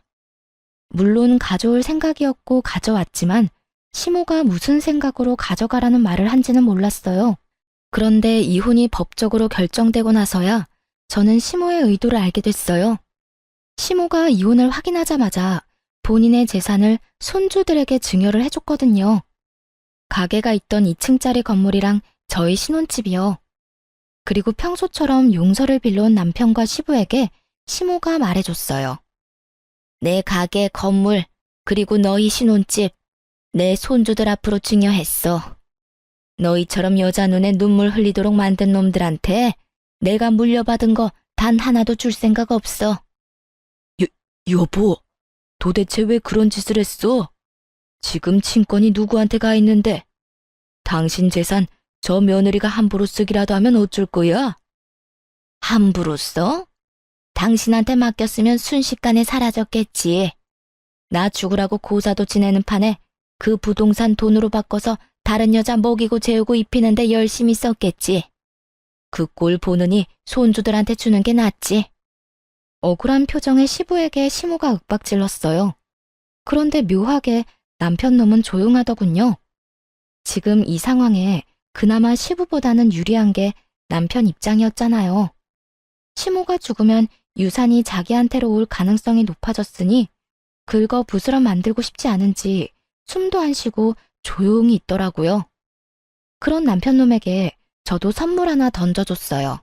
물론 가져올 생각이었고 가져왔지만 시모가 무슨 생각으로 가져가라는 말을 한지는 몰랐어요. 그런데 이혼이 법적으로 결정되고 나서야 저는 시모의 의도를 알게 됐어요. 시모가 이혼을 확인하자마자 본인의 재산을 손주들에게 증여를 해줬거든요. 가게가 있던 2층짜리 건물이랑 저희 신혼집이요. 그리고 평소처럼 용서를 빌려온 남편과 시부에게 시모가 말해줬어요. 내 가게, 건물, 그리고 너희 신혼집, 내 손주들 앞으로 증여했어. 너희처럼 여자 눈에 눈물 흘리도록 만든 놈들한테 내가 물려받은 거 단 하나도 줄 생각 없어. 여보, 도대체 왜 그런 짓을 했어? 지금 친권이 누구한테 가 있는데? 당신 재산 저 며느리가 함부로 쓰기라도 하면 어쩔 거야? 함부로 써? 당신한테 맡겼으면 순식간에 사라졌겠지. 나 죽으라고 고사도 지내는 판에 그 부동산 돈으로 바꿔서 다른 여자 먹이고 재우고 입히는데 열심히 썼겠지. 그 꼴 보느니 손주들한테 주는 게 낫지. 억울한 표정의 시부에게 시모가 윽박질렀어요. 그런데 묘하게 남편 놈은 조용하더군요. 지금 이 상황에 그나마 시부보다는 유리한 게 남편 입장이었잖아요. 시모가 죽으면 유산이 자기한테로 올 가능성이 높아졌으니 긁어 부스럼 만들고 싶지 않은지 숨도 안 쉬고 조용히 있더라고요. 그런 남편 놈에게 저도 선물 하나 던져줬어요.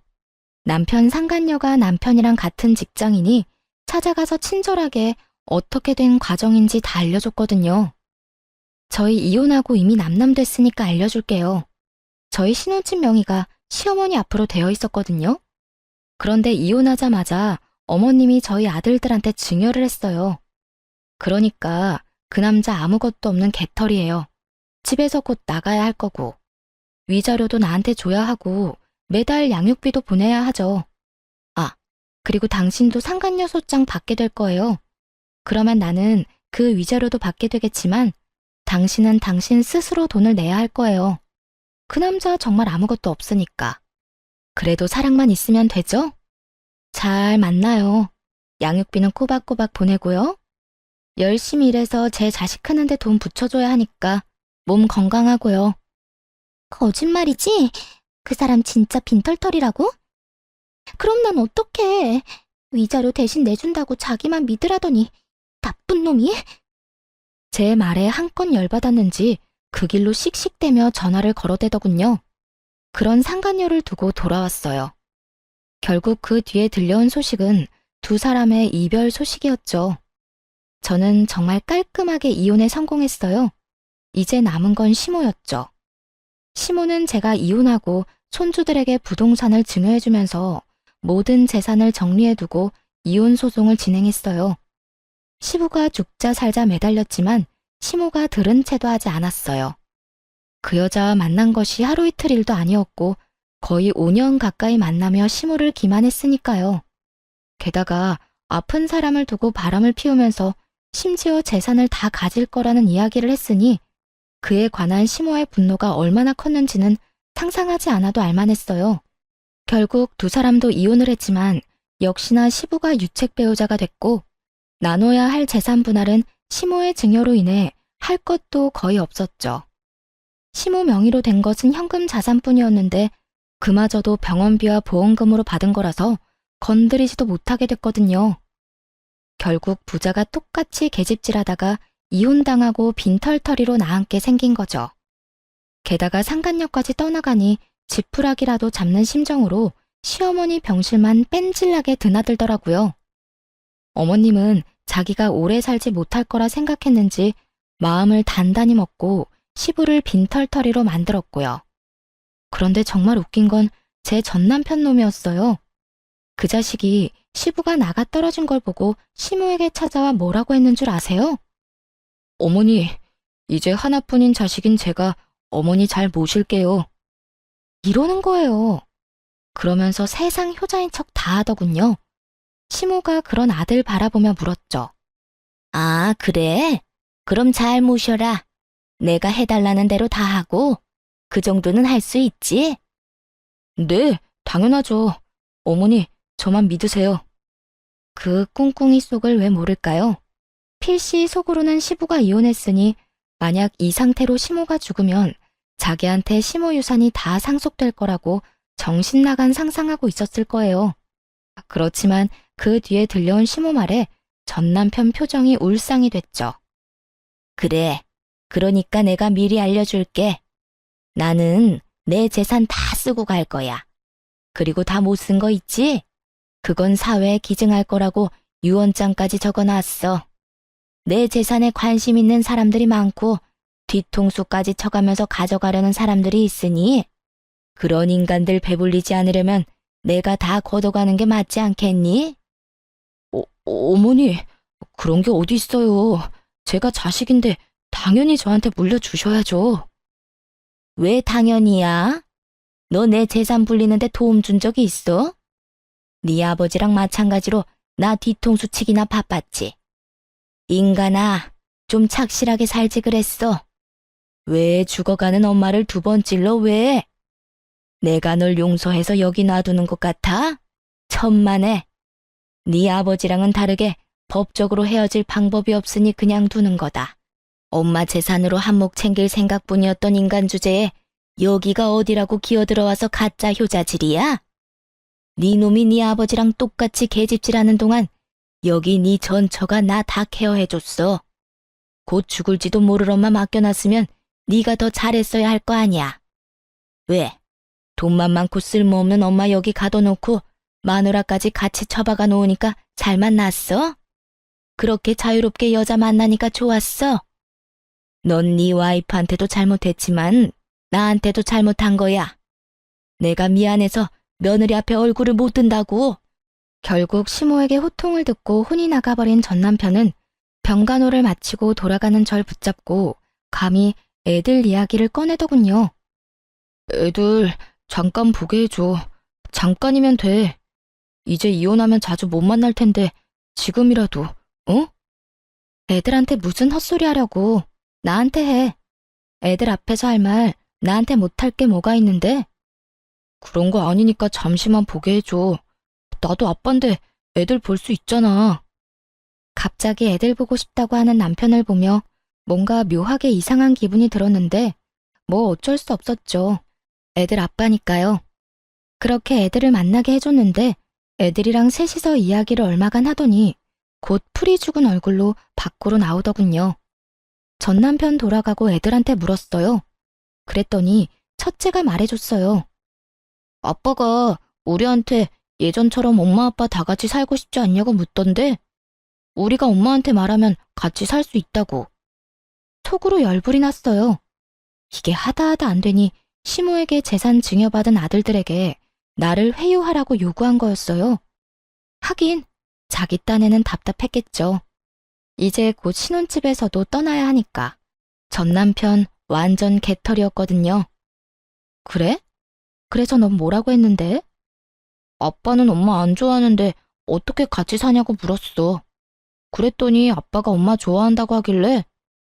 남편 상간녀가 남편이랑 같은 직장이니 찾아가서 친절하게 어떻게 된 과정인지 다 알려줬거든요. 저희 이혼하고 이미 남남됐으니까 알려줄게요. 저희 신혼집 명의가 시어머니 앞으로 되어 있었거든요. 그런데 이혼하자마자 어머님이 저희 아들들한테 증여를 했어요. 그러니까 그 남자 아무것도 없는 개털이에요. 집에서 곧 나가야 할 거고 위자료도 나한테 줘야 하고 매달 양육비도 보내야 하죠. 아, 그리고 당신도 상간녀 소장 받게 될 거예요. 그러면 나는 그 위자료도 받게 되겠지만 당신은 당신 스스로 돈을 내야 할 거예요. 그 남자 정말 아무것도 없으니까. 그래도 사랑만 있으면 되죠? 잘 만나요. 양육비는 꼬박꼬박 보내고요. 열심히 일해서 제 자식 크는데 돈 붙여줘야 하니까 몸 건강하고요. 거짓말이지? 그 사람 진짜 빈털털이라고? 그럼 난 어떡해? 위자료 대신 내준다고 자기만 믿으라더니 나쁜 놈이? 제 말에 한껏 열받았는지 그 길로 씩씩대며 전화를 걸어대더군요. 그런 상간녀를 두고 돌아왔어요. 결국 그 뒤에 들려온 소식은 두 사람의 이별 소식이었죠. 저는 정말 깔끔하게 이혼에 성공했어요. 이제 남은 건 시모였죠. 시모는 제가 이혼하고 손주들에게 부동산을 증여해주면서 모든 재산을 정리해두고 이혼 소송을 진행했어요. 시부가 죽자 살자 매달렸지만 시모가 들은 채도 하지 않았어요. 그 여자와 만난 것이 하루 이틀 일도 아니었고 거의 5년 가까이 만나며 시모를 기만했으니까요. 게다가 아픈 사람을 두고 바람을 피우면서 심지어 재산을 다 가질 거라는 이야기를 했으니 그에 관한 시모의 분노가 얼마나 컸는지는 상상하지 않아도 알만했어요. 결국 두 사람도 이혼을 했지만 역시나 시부가 유책 배우자가 됐고 나눠야 할 재산 분할은 시모의 증여로 인해 할 것도 거의 없었죠. 시모 명의로 된 것은 현금 자산뿐이었는데 그마저도 병원비와 보험금으로 받은 거라서 건드리지도 못하게 됐거든요. 결국 부자가 똑같이 계집질하다가 이혼당하고 빈털터리로 나앉게 생긴 거죠. 게다가 상간녀까지 떠나가니 지푸라기라도 잡는 심정으로 시어머니 병실만 뺀질나게 드나들더라고요. 어머님은 자기가 오래 살지 못할 거라 생각했는지 마음을 단단히 먹고 시부를 빈털터리로 만들었고요. 그런데 정말 웃긴 건 제 전남편 놈이었어요. 그 자식이 시부가 나가 떨어진 걸 보고 시모에게 찾아와 뭐라고 했는 줄 아세요? 어머니, 이제 하나뿐인 자식인 제가 어머니 잘 모실게요. 이러는 거예요. 그러면서 세상 효자인 척 다 하더군요. 시모가 그런 아들 바라보며 물었죠. 아, 그래? 그럼 잘 모셔라. 내가 해달라는 대로 다 하고, 그 정도는 할 수 있지? 네, 당연하죠. 어머니, 저만 믿으세요. 그 꿍꿍이 속을 왜 모를까요? 필시 속으로는 시부가 이혼했으니 만약 이 상태로 시모가 죽으면 자기한테 시모 유산이 다 상속될 거라고 정신 나간 상상하고 있었을 거예요. 그렇지만 그 뒤에 들려온 시모 말에 전 남편 표정이 울상이 됐죠. 그래, 그러니까 내가 미리 알려줄게. 나는 내 재산 다 쓰고 갈 거야. 그리고 다 못 쓴 거 있지? 그건 사회에 기증할 거라고 유언장까지 적어놨어. 내 재산에 관심 있는 사람들이 많고 뒤통수까지 쳐가면서 가져가려는 사람들이 있으니 그런 인간들 배불리지 않으려면 내가 다 걷어가는 게 맞지 않겠니? 어머니, 그런 게 어디 있어요. 제가 자식인데 당연히 저한테 물려주셔야죠. 왜 당연히야? 너 내 재산 불리는데 도움 준 적이 있어? 네 아버지랑 마찬가지로 나 뒤통수 치기나 바빴지. 인간아, 좀 착실하게 살지 그랬어. 왜 죽어가는 엄마를 두 번 찔러 왜? 내가 널 용서해서 여기 놔두는 것 같아? 천만에. 네 아버지랑은 다르게 법적으로 헤어질 방법이 없으니 그냥 두는 거다. 엄마 재산으로 한몫 챙길 생각뿐이었던 인간 주제에 여기가 어디라고 기어들어와서 가짜 효자질이야? 네 놈이 네 아버지랑 똑같이 계집질하는 동안 여기 네 전처가 나 다 케어해줬어. 곧 죽을지도 모를 엄마 맡겨놨으면 네가 더 잘했어야 할 거 아니야. 왜? 돈만 많고 쓸모없는 엄마 여기 가둬놓고 마누라까지 같이 처박아 놓으니까 잘 만났어? 그렇게 자유롭게 여자 만나니까 좋았어? 넌 네 와이프한테도 잘못했지만 나한테도 잘못한 거야. 내가 미안해서 며느리 앞에 얼굴을 못 든다고. 결국 시모에게 호통을 듣고 혼이 나가버린 전 남편은 병간호를 마치고 돌아가는 절 붙잡고 감히 애들 이야기를 꺼내더군요. 애들 잠깐 보게 해줘. 잠깐이면 돼. 이제 이혼하면 자주 못 만날 텐데 지금이라도, 어? 애들한테 무슨 헛소리 하려고. 나한테 해. 애들 앞에서 할 말 나한테 못할 게 뭐가 있는데? 그런 거 아니니까 잠시만 보게 해줘. 나도 아빠인데 애들 볼 수 있잖아. 갑자기 애들 보고 싶다고 하는 남편을 보며 뭔가 묘하게 이상한 기분이 들었는데 뭐 어쩔 수 없었죠. 애들 아빠니까요. 그렇게 애들을 만나게 해줬는데 애들이랑 셋이서 이야기를 얼마간 하더니 곧 풀이 죽은 얼굴로 밖으로 나오더군요. 전 남편 돌아가고 애들한테 물었어요. 그랬더니 첫째가 말해줬어요. 아빠가 우리한테 예전처럼 엄마 아빠 다 같이 살고 싶지 않냐고 묻던데 우리가 엄마한테 말하면 같이 살 수 있다고. 속으로 열불이 났어요. 이게 하다 안 되니 시모에게 재산 증여받은 아들들에게 나를 회유하라고 요구한 거였어요. 하긴 자기 딴에는 답답했겠죠. 이제 곧 신혼집에서도 떠나야 하니까. 전 남편 완전 개털이었거든요. 그래? 그래서 넌 뭐라고 했는데? 아빠는 엄마 안 좋아하는데 어떻게 같이 사냐고 물었어. 그랬더니 아빠가 엄마 좋아한다고 하길래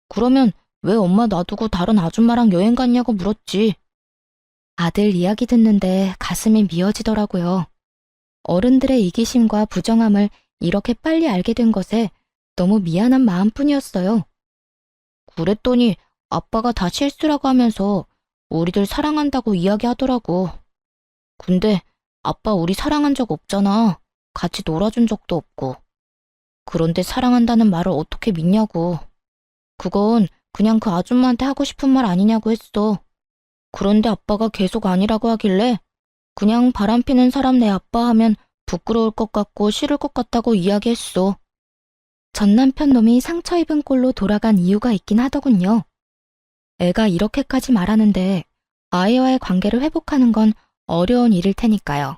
그러면 왜 엄마 놔두고 다른 아줌마랑 여행 갔냐고 물었지. 아들 이야기 듣는데 가슴이 미어지더라고요. 어른들의 이기심과 부정함을 이렇게 빨리 알게 된 것에 너무 미안한 마음뿐이었어요. 그랬더니 아빠가 다 실수라고 하면서 우리들 사랑한다고 이야기하더라고. 근데 아빠 우리 사랑한 적 없잖아. 같이 놀아준 적도 없고. 그런데 사랑한다는 말을 어떻게 믿냐고. 그건 그냥 그 아줌마한테 하고 싶은 말 아니냐고 했어. 그런데 아빠가 계속 아니라고 하길래 그냥 바람피는 사람 내 아빠 하면 부끄러울 것 같고 싫을 것 같다고 이야기했어. 전 남편 놈이 상처 입은 꼴로 돌아간 이유가 있긴 하더군요. 애가 이렇게까지 말하는데 아이와의 관계를 회복하는 건 어려운 일일 테니까요.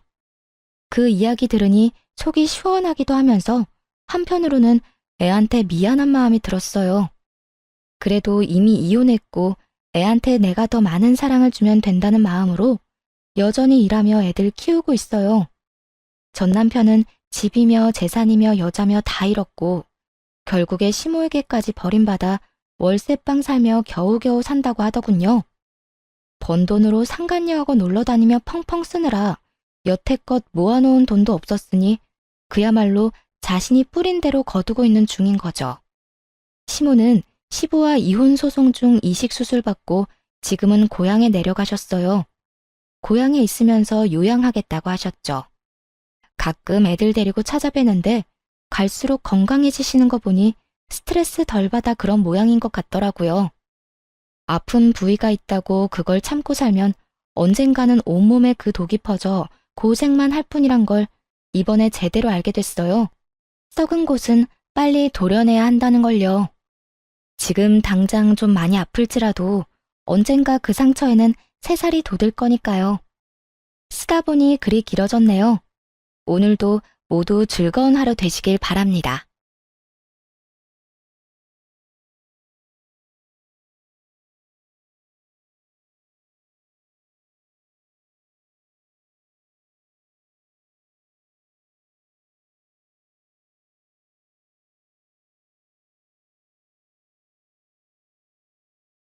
그 이야기 들으니 속이 시원하기도 하면서 한편으로는 애한테 미안한 마음이 들었어요. 그래도 이미 이혼했고 애한테 내가 더 많은 사랑을 주면 된다는 마음으로 여전히 일하며 애들 키우고 있어요. 전 남편은 집이며 재산이며 여자며 다 잃었고 결국에 시모에게까지 버림받아 월세방 살며 겨우겨우 산다고 하더군요. 번 돈으로 상간녀하고 놀러 다니며 펑펑 쓰느라 여태껏 모아놓은 돈도 없었으니 그야말로 자신이 뿌린 대로 거두고 있는 중인 거죠. 시모는 시부와 이혼 소송 중 이식 수술 받고 지금은 고향에 내려가셨어요. 고향에 있으면서 요양하겠다고 하셨죠. 가끔 애들 데리고 찾아뵈는데 갈수록 건강해지시는 거 보니 스트레스 덜 받아 그런 모양인 것 같더라고요. 아픈 부위가 있다고 그걸 참고 살면 언젠가는 온몸에 그 독이 퍼져 고생만 할 뿐이란 걸 이번에 제대로 알게 됐어요. 썩은 곳은 빨리 도려내야 한다는 걸요. 지금 당장 좀 많이 아플지라도 언젠가 그 상처에는 새살이 돋을 거니까요. 쓰다 보니 글이 길어졌네요. 오늘도 모두 즐거운 하루 되시길 바랍니다.